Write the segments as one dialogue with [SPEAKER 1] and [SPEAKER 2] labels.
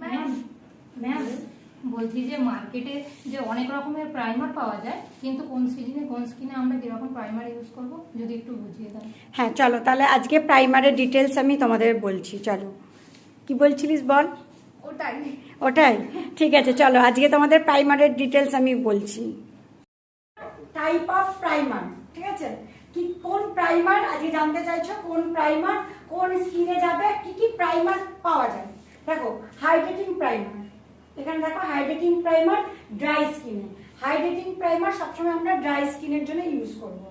[SPEAKER 1] Ma'am ma'am বলছি যে মার্কেটে যে অনেক রকমের প্রাইমার পাওয়া যায়, কিন্তু কোন সিজনে কোন স্কিনে আমরা কিরকম প্রাইমার ইউজ করব যদি একটু বুঝিয়ে দেন।
[SPEAKER 2] হ্যাঁ চলো তাহলে আজকে প্রাইমারের ডিটেলস আমি তোমাদের বলছি। চলো, কি বলছিলিস বল?
[SPEAKER 1] ওটাই
[SPEAKER 2] ওটাই ঠিক আছে, চলো আজকে তোমাদের প্রাইমারের ডিটেলস আমি বলছি। টাইপ অফ প্রাইমার, ঠিক আছে? কি কোন প্রাইমার আজকে জানতে চাইছো? কোন প্রাইমার কোন স্কিনে যাবে, কি কি প্রাইমার পাওয়া যায়? দেখো, হাইড্রেটিং প্রাইমার, এখানে দেখো হাইড্রেটিং প্রাইমার ড্রাই স্কিনে। হাইড্রেটিং প্রাইমার সবসময় আমরা ড্রাই স্কিনের জন্য ইউজ করব।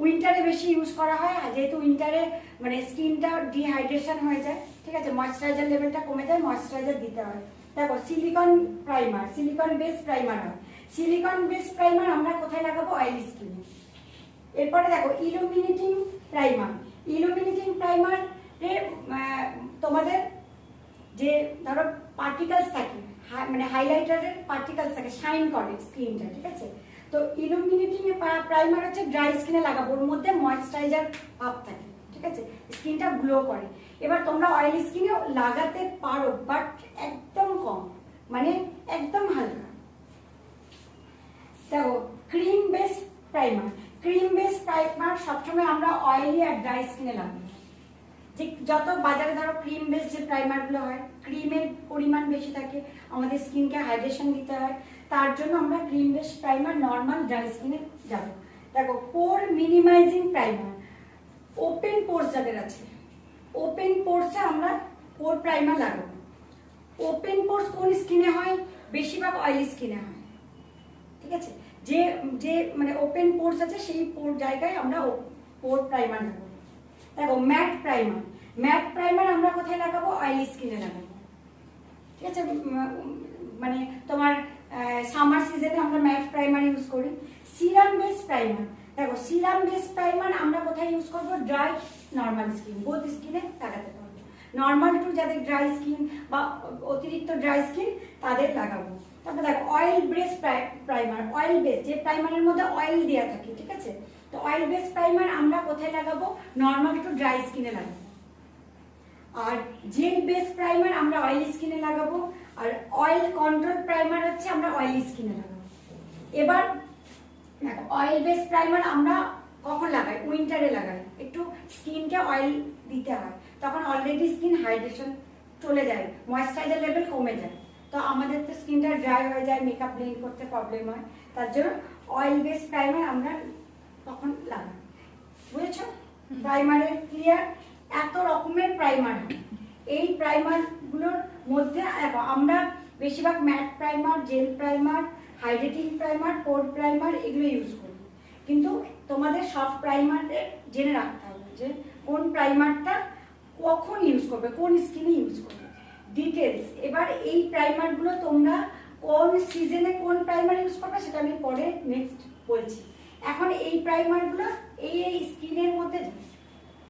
[SPEAKER 2] উইন্টারে বেশি ইউজ করা হয়, যেহেতু উইন্টারে মানে স্কিনটা ডিহাইড্রেশন হয়ে যায়, ঠিক আছে, ময়েশ্চারাইজার লেভেলটা কমে যায়, ময়েশ্চারাইজার দিতে হয়। দেখো, silicone primer, silicone base primer হয়। সিলিকন বেস প্রাইমার আমরা কোথায় লাগাবো? অয়েলি স্কিনে। এরপরে দেখো ইলুমিনেটিং প্রাইমার। ইলুমিনেটিং প্রাইমার তোমাদের যে ধরো পার্টিকেলস থাকে, মানে হাইলাইটারের পার্টিকেলস থাকে, শাইন করে স্কিনটা, ঠিক আছে? তো ইলুমিনেটিং প্রাইমার হচ্ছে ড্রাই স্কিনে লাগাবো, ওর মধ্যে ময়েশ্চারাইজার ভাব থাকে, ঠিক আছে, স্কিনটা গ্লো করে। এবার তোমরা অয়েলি স্কিনেও লাগাতে পারো, বাট একদম কম, মানে একদম হালকা। দেখো, cream base primer. Cream base primer সবসময় আমরা অয়েলি আর ড্রাই স্কিনে লাগাবো। ঠিক যত বাজারে ধরো ক্রিম বেস যে প্রাইমারগুলো হয়, ক্রিমের পরিমাণ বেশি থাকে, আমাদের স্কিনকে হাইড্রেশন দিতে হয়, তার জন্য আমরা cream base primer normal dry স্কিনে যাব। দেখো, পোর মিনিমাইজিং প্রাইমার। ওপেন পোর্স যাদের আছে, ওপেন পোর্সে আমরা পোর প্রাইমার লাগাবো। ওপেন পোর্স কোন স্কিনে হয়? বেশিরভাগ অয়েলি স্কিনে হয়, ঠিক আছে? যে যে মানে ওপেন পোর্স আছে সেই পোর জায়গায় আমরা পোর প্রাইমার লাগাবো। দেখো, ম্যাট প্রাইমার। ম্যাট প্রাইমার আমরা কোথায় লাগাবো? অয়েলি স্কিনে লাগাবো, ঠিক আছে? মানে তোমার সামার সিজনে আমরা ম্যাট প্রাইমার ইউজ করি। Serum base primer. দেখো, সিরাম বেস প্রাইমার আমরা কোথায় ইউজ করবো? ড্রাই, নর্মাল স্কিন, বোথ স্কিনে লাগাতে পারবো। নর্মাল টু যাদের ড্রাই স্কিন বা অতিরিক্ত ড্রাই স্কিন তাদের লাগাবো। তারপর দেখো, oil base primer. Oil base যে প্রাইমারের মধ্যে অয়েল দেওয়া থাকে, ঠিক আছে? তো অয়েল বেস প্রাইমার আমরা কোথায় লাগাবো? নর্মাল টু ড্রাই স্কিনে লাগাবো। আর জেল বেস প্রাইমার আমরা অয়েলি স্কিনে লাগাবো, আর অয়েল কন্ট্রোল প্রাইমার হচ্ছে আমরা অয়েলি স্কিনে লাগাবো। এবার দেখো, অয়েল বেস প্রাইমার আমরা কখন লাগাই? উইন্টারে লাগাই, একটু স্কিনকে অয়েল দিতে হয়, তখন অলরেডি স্কিন হাইড্রেশন চলে যায়, ময়েশ্চারাইজার লেভেল কমে যায়, তো আমাদের তো স্কিনটা ড্রাই হয়ে যায়, মেকআপ ব্লেন্ড করতে প্রবলেম হয়, তার জন্য অয়েল বেস প্রাইমার আমরা তখন লাগাই। বুঝেছো? প্রাইমারের ক্লিয়ার? এত রকমের প্রাইমার হয়। এই প্রাইমারগুলোর মধ্যে আমরা বেশিরভাগ matte primer, gel primer, hydrating primer, pore primer এগুলো ইউজ করি, কিন্তু তোমাদের সব প্রাইমারের জেনে রাখতে হবে যে কোন প্রাইমারটা কখন ইউজ করবে, কোন স্কিনে ইউজ করবে, ডিটেলস। এবার এই প্রাইমারগুলো তোমরা কোন সিজনে কোন প্রাইমার ইউজ করবে সেটা আমি পরে নেক্সট বলছি। এখন এই প্রাইমারগুলো এই স্কিনের মধ্যে